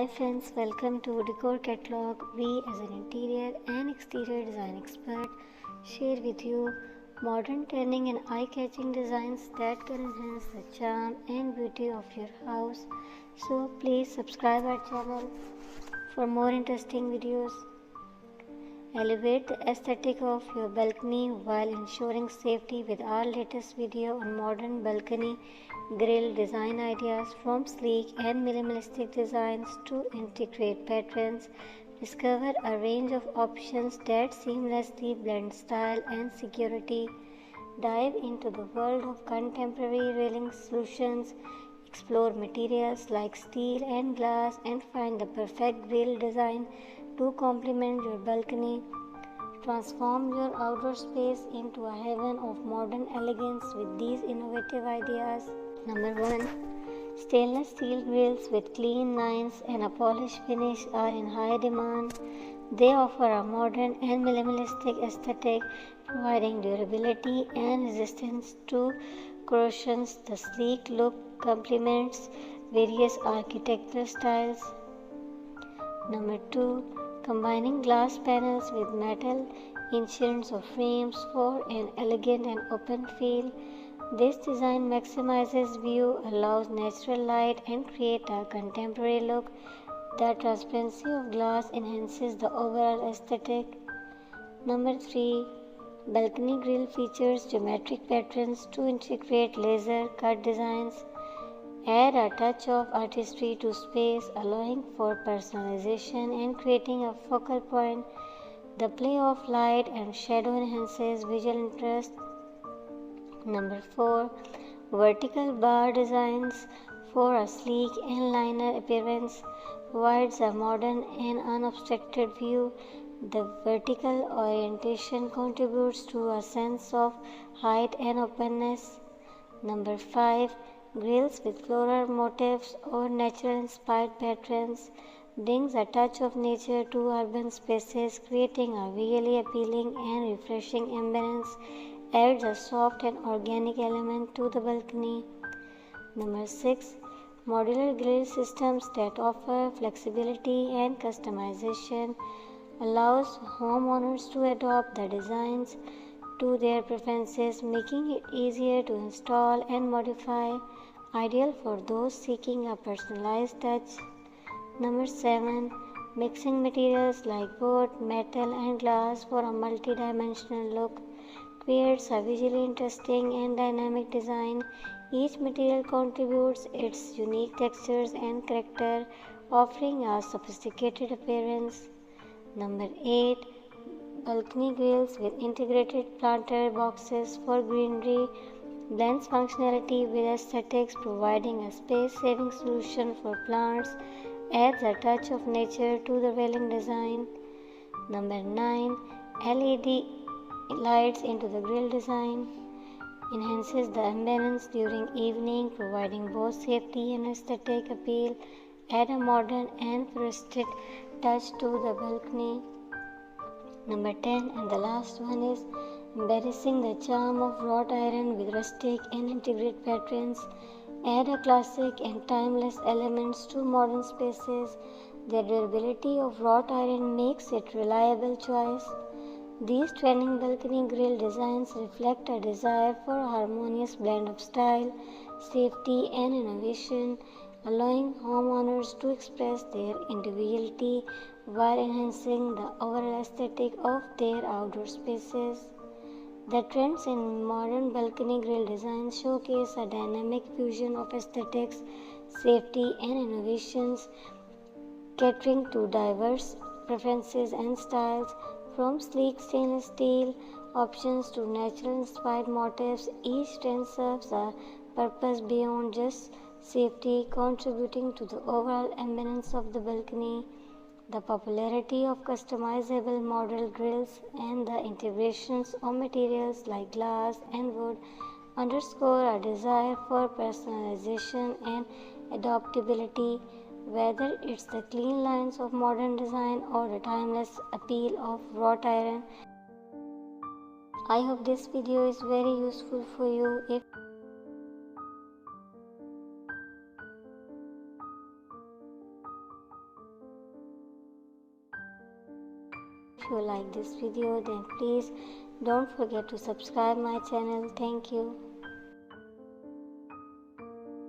Hi friends, welcome to Decor Catalog. We as an interior and exterior design expert share with you modern trending and eye-catching designs that can enhance the charm and beauty of your house. So please subscribe our channel for more interesting videos. Elevate the aesthetic of your balcony while ensuring safety with our latest video on modern balcony grill design ideas. From sleek and minimalistic designs to intricate patterns, discover a range of options that seamlessly blend style and security. Dive into the world of contemporary railing solutions, explore materials like steel and glass, and find the perfect grill design to complement your balcony. Transform your outdoor space into a heaven of modern elegance with these innovative ideas. Number 1. Stainless steel grills with clean lines and a polished finish are in high demand. They offer a modern and minimalistic aesthetic, providing durability and resistance to corrosion. The sleek look complements various architectural styles. Number 2. Combining glass panels with metal incisions or frames for an elegant and open feel. This design maximizes view, allows natural light, and creates a contemporary look. The transparency of glass enhances the overall aesthetic. Number 3. Balcony grill features geometric patterns to integrate laser cut designs. Add a touch of artistry to space, allowing for personalization and creating a focal point. The play of light and shadow enhances visual interest. Number 4. Vertical bar designs for a sleek and linear appearance provides a modern and unobstructed view. The vertical orientation contributes to a sense of height and openness. Number 5. Grills with floral motifs or natural-inspired patterns brings a touch of nature to urban spaces, creating a visually appealing and refreshing ambience. Adds a soft and organic element to the balcony. Number 6. Modular grill systems that offer flexibility and customization allows homeowners to adopt the designs to their preferences, making it easier to install and modify, ideal for those seeking a personalized touch. Number 7. Mixing materials like wood, metal, and glass for a multi-dimensional look creates a visually interesting and dynamic design. Each material contributes its unique textures and character, offering a sophisticated appearance. Number 8. Balcony grills with integrated planter boxes for greenery blends functionality with aesthetics, providing a space-saving solution for plants, adds a touch of nature to the railing design. Number 9. LED lights into the grill design enhances the ambience during evening, providing both safety and aesthetic appeal. Add a modern and futuristic touch to the balcony. Number 10 and the last one is embracing the charm of wrought iron with rustic and integrated patterns. Add a classic and timeless elements to modern spaces. The durability of wrought iron makes it a reliable choice. These trending balcony grill designs reflect a desire for a harmonious blend of style, safety, and innovation, allowing homeowners to express their individuality while enhancing the overall aesthetic of their outdoor spaces. The trends in modern balcony grill designs showcase a dynamic fusion of aesthetics, safety, and innovations, catering to diverse preferences and styles. From sleek stainless steel options to natural-inspired motifs, each trend serves a purpose beyond just safety, contributing to the overall ambience of the balcony. The popularity of customizable model grills and the integrations of materials like glass and wood underscore a desire for personalization and adaptability, whether it's the clean lines of modern design or the timeless appeal of wrought iron. I hope this video is very useful for you. If you like this video, then please don't forget to subscribe my channel. Thank you.